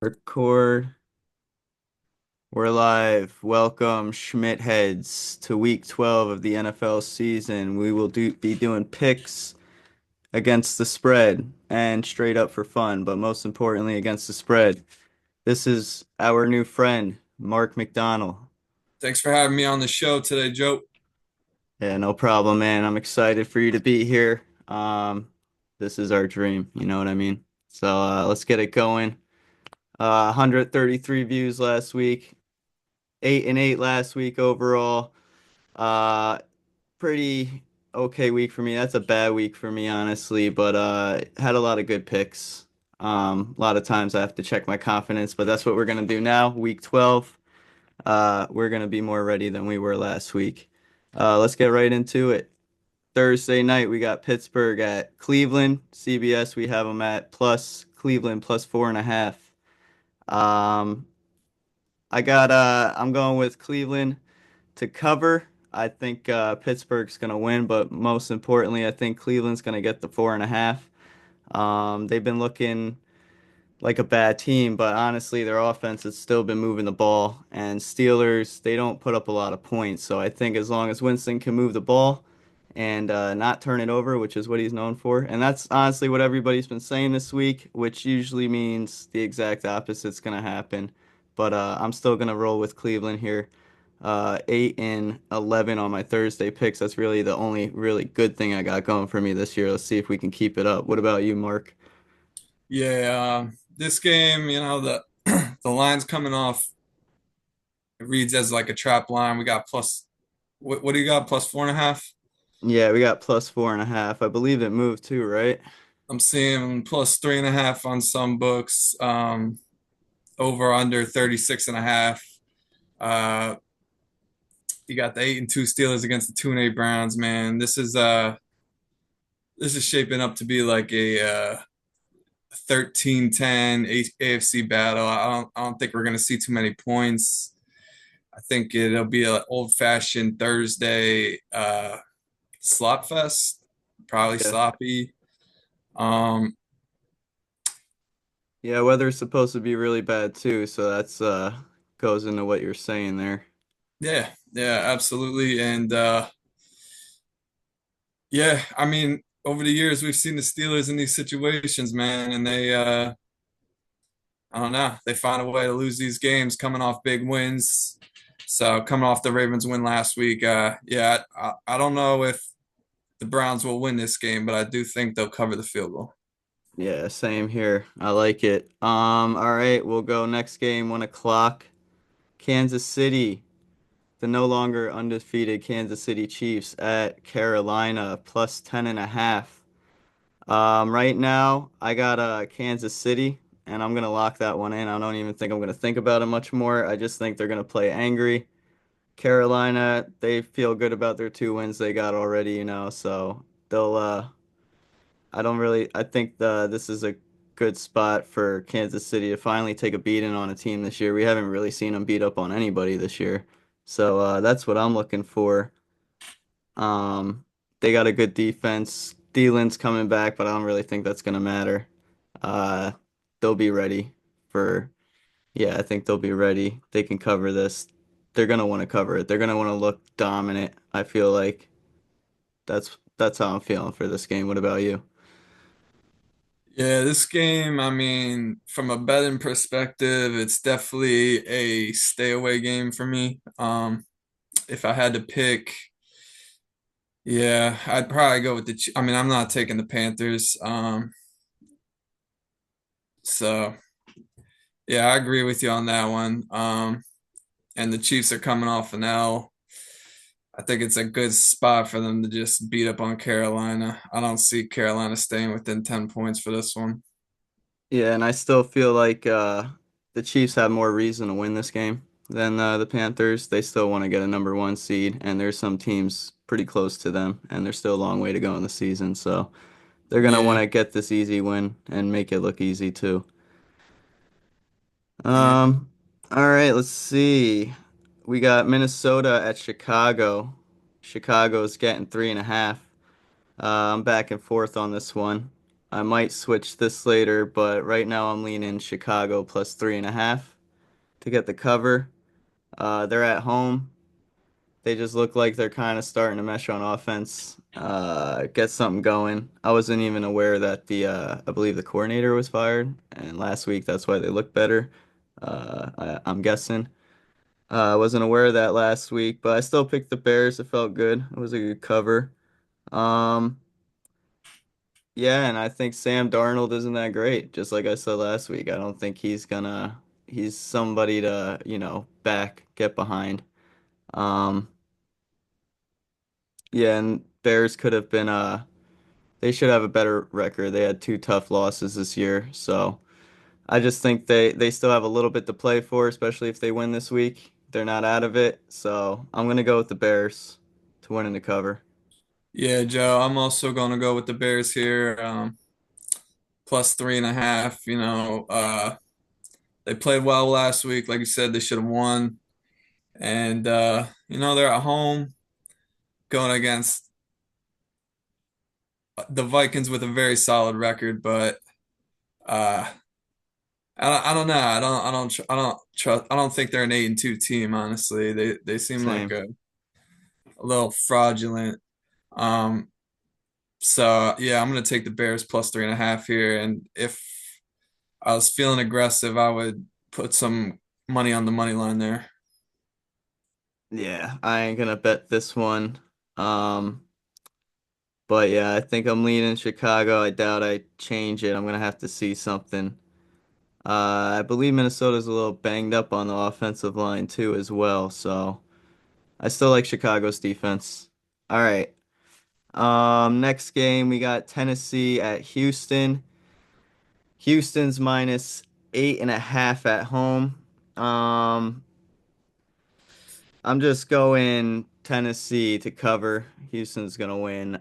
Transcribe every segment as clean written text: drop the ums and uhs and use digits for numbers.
Record. We're live. Welcome, Schmidt heads, to week 12 of the NFL season. We will be doing picks against the spread and straight up for fun, but most importantly, against the spread. This is our new friend, Mark McDonald. Thanks for having me on the show today, Joe. Yeah, no problem, man. I'm excited for you to be here. This is our dream, you know what I mean? So let's get it going. 133 views last week, 8-8 last week overall. Uh, Pretty okay week for me. That's a bad week for me, honestly, but had a lot of good picks. A lot of times I have to check my confidence, but that's what we're gonna do now. Week 12. We're gonna be more ready than we were last week. Let's get right into it. Thursday night we got Pittsburgh at Cleveland. CBS we have them at plus Cleveland plus 4.5. Um, I'm going with Cleveland to cover. I think Pittsburgh's going to win, but most importantly, I think Cleveland's going to get the 4.5. They've been looking like a bad team, but honestly, their offense has still been moving the ball. And Steelers, they don't put up a lot of points. So I think as long as Winston can move the ball and not turn it over, which is what he's known for, and that's honestly what everybody's been saying this week, which usually means the exact opposite's going to happen. But I'm still going to roll with Cleveland here. 8-11 on my Thursday picks. That's really the only really good thing I got going for me this year. Let's see if we can keep it up. What about you, Mark? This game, the the line's coming off. It reads as like a trap line. We got plus. What do you got? Plus 4.5. Yeah, we got plus 4.5. I believe it moved too, right? I'm seeing plus 3.5 on some books. Over under 36.5. Uh, you got the 8-2 Steelers against the 2-8 Browns. Man, this is shaping up to be like a 13-10 AFC battle. I don't think we're gonna see too many points. I think it'll be an old-fashioned Thursday slot fest, probably Yeah. sloppy. Um, Yeah, weather's supposed to be really bad too, so that's goes into what you're saying there. yeah, absolutely. And yeah, I mean, over the years we've seen the Steelers in these situations, man, and I don't know, they find a way to lose these games coming off big wins. So coming off the Ravens win last week, I don't know if the Browns will win this game, but I do think they'll cover the field goal. Yeah, same here. I like it. All right, we'll go next game, 1 o'clock. Kansas City, the no longer undefeated Kansas City Chiefs at Carolina, plus 10.5. Right now, I got Kansas City, and I'm gonna lock that one in. I don't even think I'm gonna think about it much more. I just think they're gonna play angry. Carolina, they feel good about their 2 wins they got already, so they'll I think this is a good spot for Kansas City to finally take a beating on a team this year. We haven't really seen them beat up on anybody this year. So that's what I'm looking for. Um, they got a good defense. Thielen's coming back, but I don't really think that's gonna matter. Uh, they'll be ready for, yeah, I think they'll be ready. They can cover this. They're gonna want to cover it. They're gonna want to look dominant. I feel like that's how I'm feeling for this game. What about you? Yeah, this game, I mean, from a betting perspective, it's definitely a stay away game for me. If I had to pick, yeah, I'd probably go with I mean, I'm not taking the Panthers. So yeah, I agree with you on that one. And the Chiefs are coming off an L. I think it's a good spot for them to just beat up on Carolina. I don't see Carolina staying within 10 points for this one. Yeah, and I still feel like the Chiefs have more reason to win this game than the Panthers. They still want to get a number 1 seed, and there's some teams pretty close to them, and there's still a long way to go in the season. So they're gonna want Yeah. to get this easy win and make it look easy too. Yeah. Um, all right, let's see. We got Minnesota at Chicago. Chicago's getting 3.5. I'm back and forth on this one. I might switch this later, but right now I'm leaning Chicago plus 3.5 to get the cover. They're at home. They just look like they're kind of starting to mesh on offense, get something going. I wasn't even aware that I believe the coordinator was fired, and last week that's why they looked better. I'm guessing. I wasn't aware of that last week, but I still picked the Bears. It felt good. It was a good cover. Um, yeah, and I think Sam Darnold isn't that great. Just like I said last week, I don't think he's somebody to, get behind. Um, yeah, and Bears could have been they should have a better record. They had two tough losses this year, so I just think they still have a little bit to play for, especially if they win this week. They're not out of it, so I'm gonna go with the Bears to win in the cover. Yeah, Joe, I'm also going to go with the Bears here, plus 3.5. They played well last week. Like you said, they should have won. And, they're at home going against the Vikings with a very solid record, but uh, I don't know. I don't think they're an 8-2 team. Honestly, they seem like Same. a little fraudulent. Um, so yeah, I'm gonna take the Bears plus 3.5 here. And if I was feeling aggressive, I would put some money on the money line there. Yeah, I ain't gonna bet this one. Um, but yeah, I think I'm leaning Chicago. I doubt I change it. I'm gonna have to see something. I believe Minnesota's a little banged up on the offensive line too as well, so I still like Chicago's defense. All right. Next game we got Tennessee at Houston. Houston's minus 8.5 at home. Um, I'm just going Tennessee to cover. Houston's gonna win.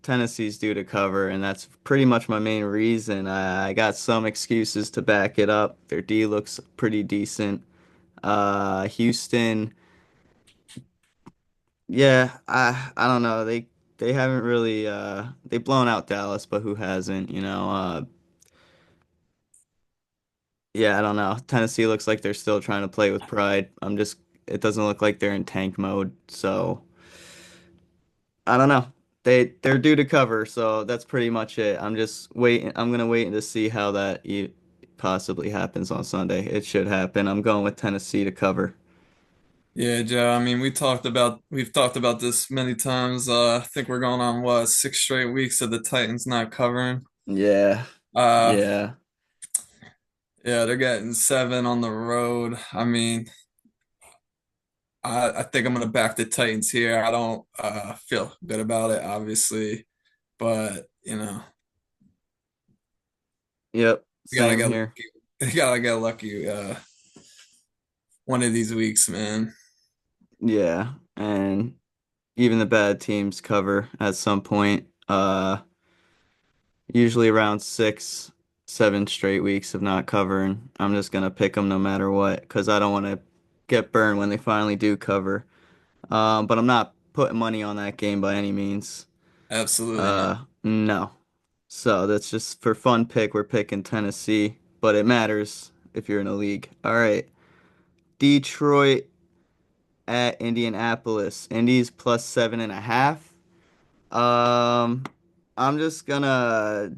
Tennessee's due to cover, and that's pretty much my main reason. I got some excuses to back it up. Their D looks pretty decent. Houston, yeah, I don't know. They haven't really they've blown out Dallas, but who hasn't, yeah, I don't know. Tennessee looks like they're still trying to play with pride. It doesn't look like they're in tank mode, so I don't know. They're due to cover, so that's pretty much it. I'm just waiting. I'm gonna wait to see how possibly happens on Sunday. It should happen. I'm going with Tennessee to cover. Yeah, Joe. I mean, we've talked about this many times. I think we're going on what 6 straight weeks of the Titans not covering. Yeah, Uh, yeah, yeah, they're getting 7 on the road. I mean, I think I'm gonna back the Titans here. I don't feel good about it, obviously, but yep. we gotta Same get here. lucky. We gotta get lucky one of these weeks, man. Yeah, and even the bad teams cover at some point. Usually around 7 straight weeks of not covering. I'm just gonna pick them no matter what because I don't want to get burned when they finally do cover. But I'm not putting money on that game by any means. Absolutely not. No. So that's just for fun pick. We're picking Tennessee, but it matters if you're in a league. All right. Detroit at Indianapolis. Indy's plus 7.5. Um, I'm just gonna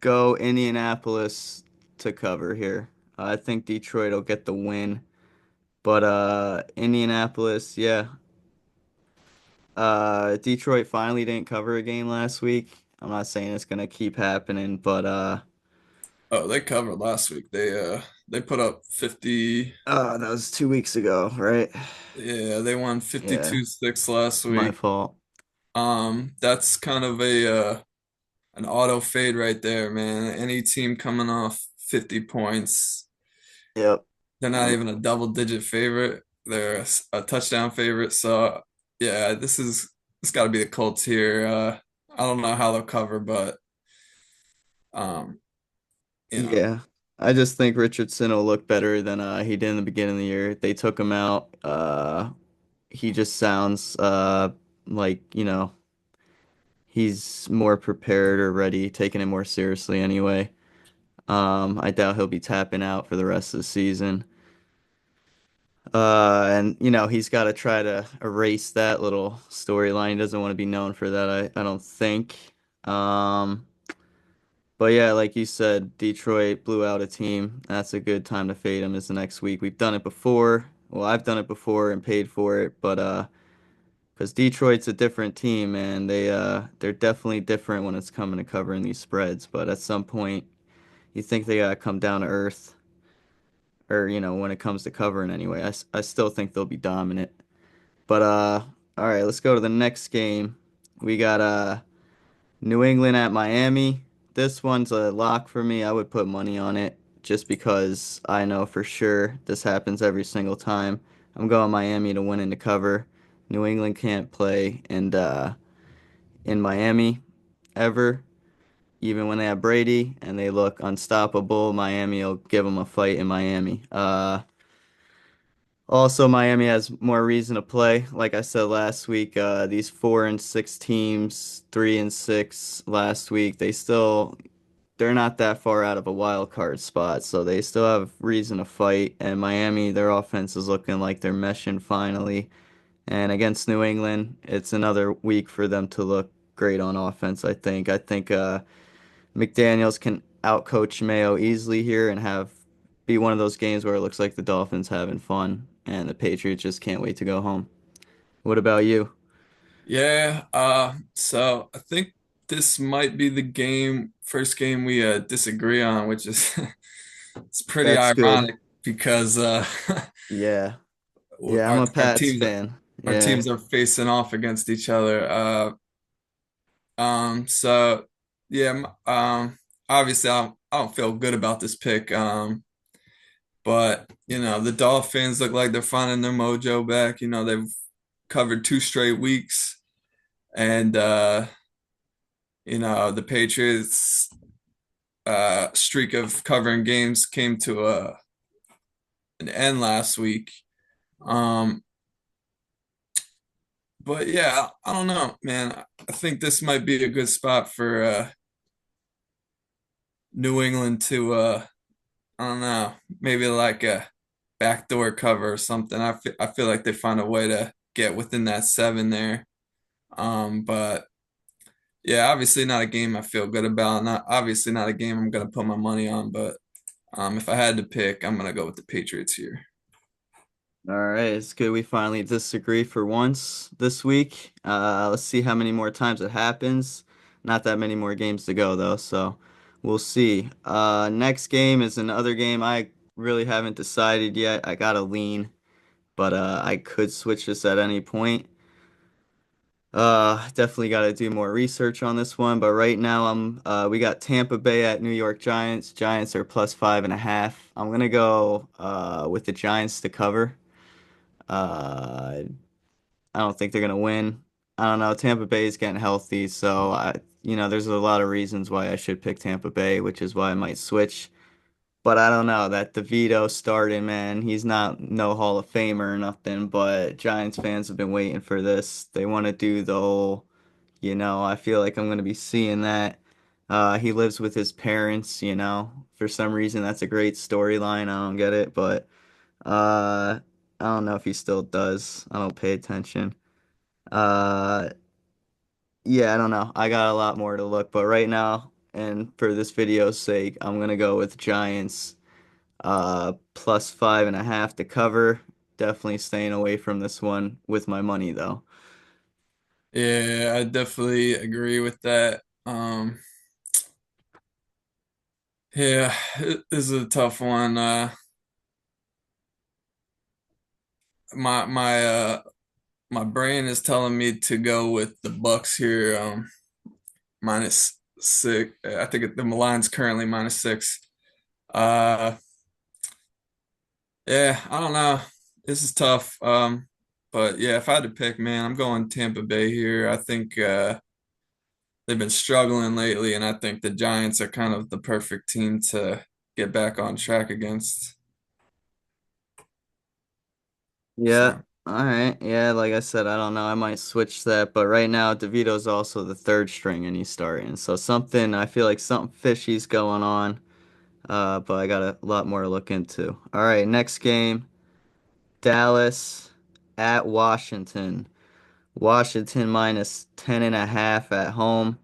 go Indianapolis to cover here. I think Detroit will get the win, but Indianapolis, yeah. Detroit finally didn't cover a game last week. I'm not saying it's gonna keep happening, but Oh, they covered last week. They put up 50. that was 2 weeks ago, right? Yeah, they won Yeah, 52-6 last my week. fault. That's kind of a an auto fade right there, man. Any team coming off 50 points, Yep. they're not Um, even a double digit favorite. They're a touchdown favorite. So yeah, this got to be the Colts here. I don't know how they'll cover, but um, you know, yeah. I just think Richardson will look better than he did in the beginning of the year. They took him out. He just sounds like, he's more prepared or ready, taking it more seriously anyway. I doubt he'll be tapping out for the rest of the season. And he's got to try to erase that little storyline. He doesn't want to be known for that, I don't think. Um, but yeah, like you said, Detroit blew out a team. That's a good time to fade him is the next week. We've done it before. Well, I've done it before and paid for it, but because Detroit's a different team and they're definitely different when it's coming to covering these spreads. But at some point, you think they gotta come down to earth, or when it comes to covering anyway. I still think they'll be dominant. But all right, let's go to the next game. We got New England at Miami. This one's a lock for me. I would put money on it just because I know for sure this happens every single time. I'm going Miami to win and to cover. New England can't play and in Miami ever, even when they have Brady and they look unstoppable. Miami will give them a fight in Miami. Also, Miami has more reason to play. Like I said last week, these 4-6 teams, 3-6 last week, they're not that far out of a wild card spot, so they still have reason to fight. And Miami, their offense is looking like they're meshing finally. And against New England, it's another week for them to look great on offense, I think. I think McDaniels can outcoach Mayo easily here and have be one of those games where it looks like the Dolphins having fun and the Patriots just can't wait to go home. What about you? Yeah, so I think this might be the first game we disagree on, which is it's pretty That's good. ironic because Yeah. Yeah, I'm our a our Pats teams fan. our Yeah, teams are facing off against each other. So yeah, obviously I don't feel good about this pick. But the Dolphins look like they're finding their mojo back. They've covered 2 straight weeks, and the Patriots streak of covering games came to an end last week. Um, but yeah, I don't know, man. I think this might be a good spot for New England to I don't know, maybe like a backdoor cover or something. I feel like they find a way to get within that 7 there. But yeah, obviously not a game I feel good about. Not obviously not a game I'm gonna put my money on, but if I had to pick, I'm gonna go with the Patriots here. all right, it's good we finally disagree for once this week. Let's see how many more times it happens. Not that many more games to go though, so we'll see. Next game is another game I really haven't decided yet. I gotta lean, but I could switch this at any point. Definitely got to do more research on this one, but right now we got Tampa Bay at New York Giants. Giants are +5.5. I'm gonna go with the Giants to cover. Uh, I don't think they're gonna win. I don't know. Tampa Bay is getting healthy, so there's a lot of reasons why I should pick Tampa Bay, which is why I might switch. But I don't know that DeVito starting, man. He's not no Hall of Famer or nothing, but Giants fans have been waiting for this. They want to do the whole, I feel like I'm going to be seeing that. He lives with his parents, For some reason, that's a great storyline. I don't get it, but I don't know if he still does. I don't pay attention. Uh, yeah, I don't know. I got a lot more to look, but right now, and for this video's sake, I'm gonna go with Giants. +5.5 to cover. Definitely staying away from this one with my money though. Yeah, I definitely agree with that. Yeah, this is a tough one. My brain is telling me to go with the Bucks here. -6. I think the line's currently -6. Uh, yeah, I don't know. This is tough. But yeah, if I had to pick, man, I'm going Tampa Bay here. I think they've been struggling lately, and I think the Giants are kind of the perfect team to get back on track against. Yeah, So. All right. Yeah, like I said, I don't know. I might switch that, but right now DeVito's also the third string and he's starting. So something I feel like something fishy's going on. But I got a lot more to look into. All right, next game, Dallas at Washington. Washington minus 10.5 at home.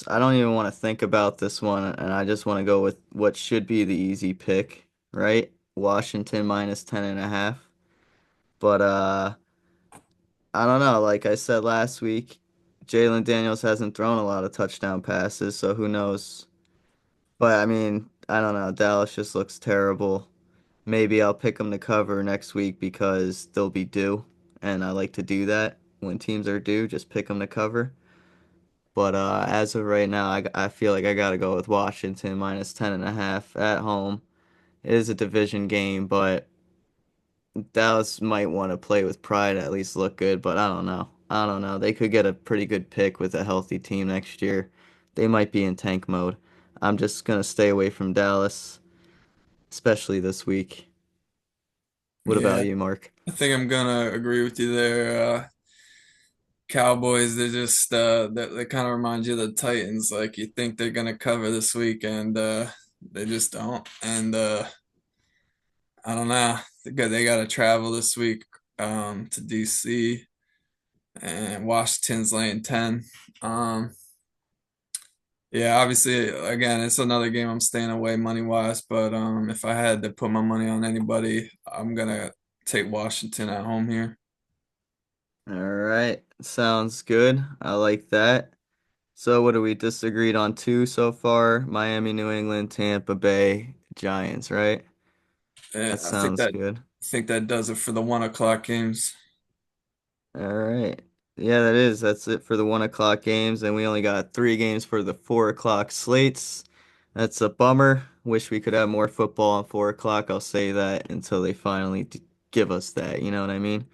I don't even want to think about this one, and I just want to go with what should be the easy pick, right? Washington minus 10.5. But I don't know. Like I said last week, Jalen Daniels hasn't thrown a lot of touchdown passes, so who knows? But I mean, I don't know. Dallas just looks terrible. Maybe I'll pick them to cover next week because they'll be due, and I like to do that when teams are due, just pick them to cover. But as of right now, I feel like I gotta go with Washington minus 10.5 at home. It is a division game, but Dallas might want to play with pride, at least look good, but I don't know. I don't know. They could get a pretty good pick with a healthy team next year. They might be in tank mode. I'm just gonna stay away from Dallas, especially this week. What Yeah, about you, Mark? I think I'm gonna agree with you there. Cowboys, they're just they kind of remind you of the Titans. Like you think they're gonna cover this week, and they just don't. And I don't know. They got to travel this week to DC, and Washington's laying 10. Um, yeah, obviously, again, it's another game I'm staying away money wise. But if I had to put my money on anybody, I'm gonna take Washington at home here. All right, sounds good. I like that. So what do we disagreed on two so far? Miami, New England, Tampa Bay, Giants, right? Yeah, That sounds good. I think that does it for the 1 o'clock games. All right. Yeah, that is. That's it for the 1 o'clock games, and we only got three games for the 4 o'clock slates. That's a bummer. Wish we could have more football on 4 o'clock. I'll say that until they finally give us that. You know what I mean?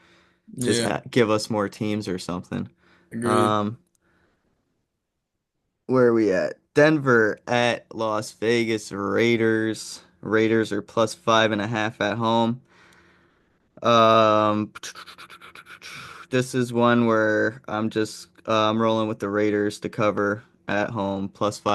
Just Yeah, give us more teams or something. agreed. Um, where are we at? Denver at Las Vegas Raiders. Raiders are plus 5.5 at home. Um, this is one where I'm rolling with the Raiders to cover at home plus 5.